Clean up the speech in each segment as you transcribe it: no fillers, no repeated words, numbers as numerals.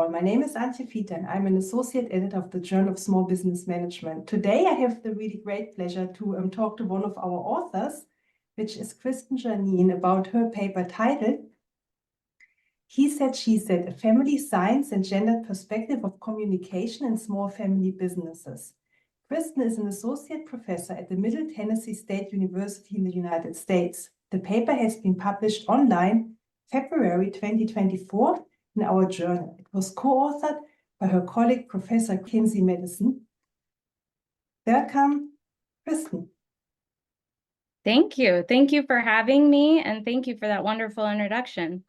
all. My name is Antje Fiedler, and I'm an associate editor of the Journal of Small Business Management. Today, I have the really great pleasure to talk to one of our authors, which is Kristen Shanine, about her paper titled He Said, She Said, A Family Science and Gendered Perspective of Communication in Small Family Businesses. Kristen is an associate professor at the Middle Tennessee State University in the United States. The paper has been published online February 2024 in our journal. It was co-authored by her colleague, Professor Madison. Welcome, Kristen. Thank you. Thank you for having me, and thank you for that wonderful introduction.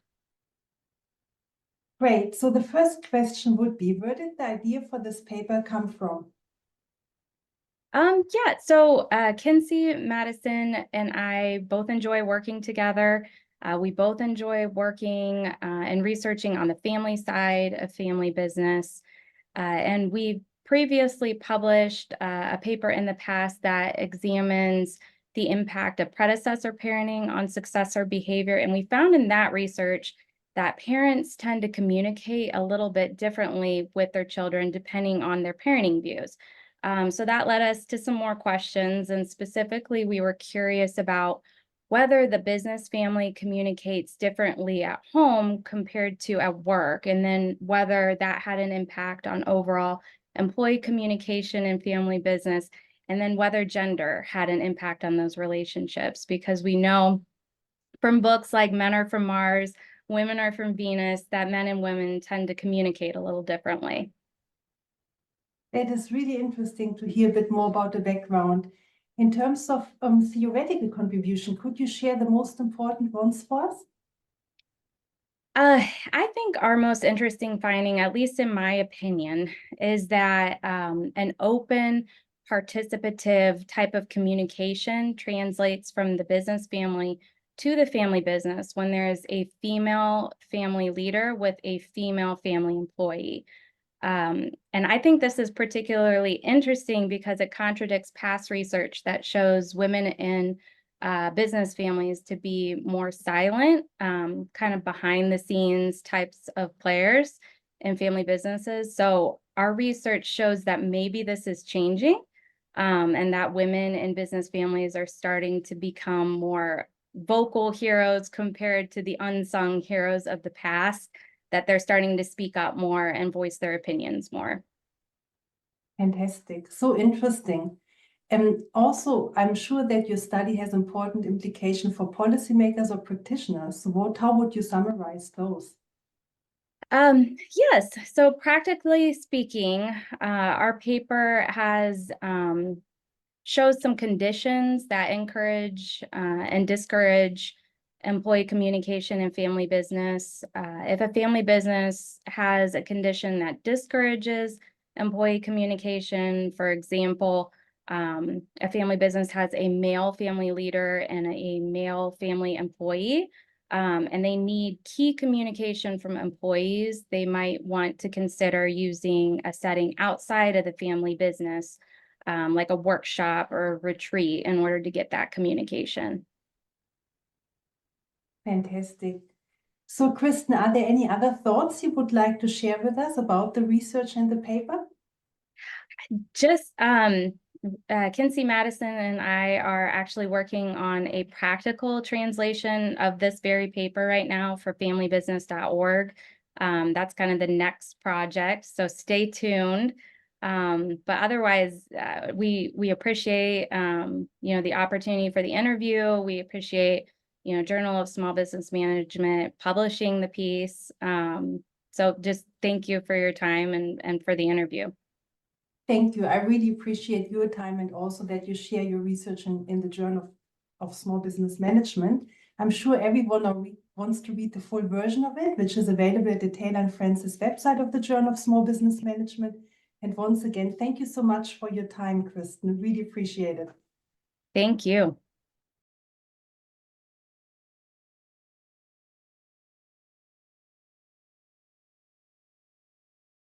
Great. So the first question would be, where did the idea for this paper come from? So Kinsey, Madison, and I both enjoy working together. We both enjoy working and researching on the family side of family business. And we previously published a paper in the past that examines the impact of predecessor parenting on successor behavior. And we found in that research that parents tend to communicate a little bit differently with their children depending on their parenting views. So that led us to some more questions, and specifically we were curious about whether the business family communicates differently at home compared to at work, and then whether that had an impact on overall employee communication in family business, and then whether gender had an impact on those relationships, because we know from books like Men Are From Mars, Women Are From Venus, that men and women tend to communicate a little differently. It is really interesting to hear a bit more about the background. In terms of theoretical contribution, could you share the most important ones for us? I think our most interesting finding, at least in my opinion, is that an open, participative type of communication translates from the business family to the family business when there is a female family leader with a female family employee. And I think this is particularly interesting because it contradicts past research that shows women in business families to be more silent, kind of behind the scenes types of players in family businesses. So our research shows that maybe this is changing, and that women in business families are starting to become more vocal heroes compared to the unsung heroes of the past, that they're starting to speak up more and voice their opinions more. Fantastic. So interesting. And also, I'm sure that your study has important implication for policymakers or practitioners. So how would you summarize those? Yes, so practically speaking, our paper has shows some conditions that encourage and discourage employee communication in family business. If a family business has a condition that discourages employee communication, for example, a family business has a male family leader and a male family employee, and they need key communication from employees, they might want to consider using a setting outside of the family business, like a workshop or a retreat, in order to get that communication. Fantastic. So, Kristen, are there any other thoughts you would like to share with us about the research and the paper? Just Kinsey, Madison, and I are actually working on a practical translation of this very paper right now for familybusiness.org. That's kind of the next project, so stay tuned. But otherwise, we appreciate the opportunity for the interview. We appreciate Journal of Small Business Management publishing the piece. So just thank you for your time and for the interview. Thank you. I really appreciate your time and also that you share your research in the Journal of Small Business Management. I'm sure everyone wants to read the full version of it, which is available at the Taylor and Francis website of the Journal of Small Business Management. And once again, thank you so much for your time, Kristen. Really appreciate it. Thank you.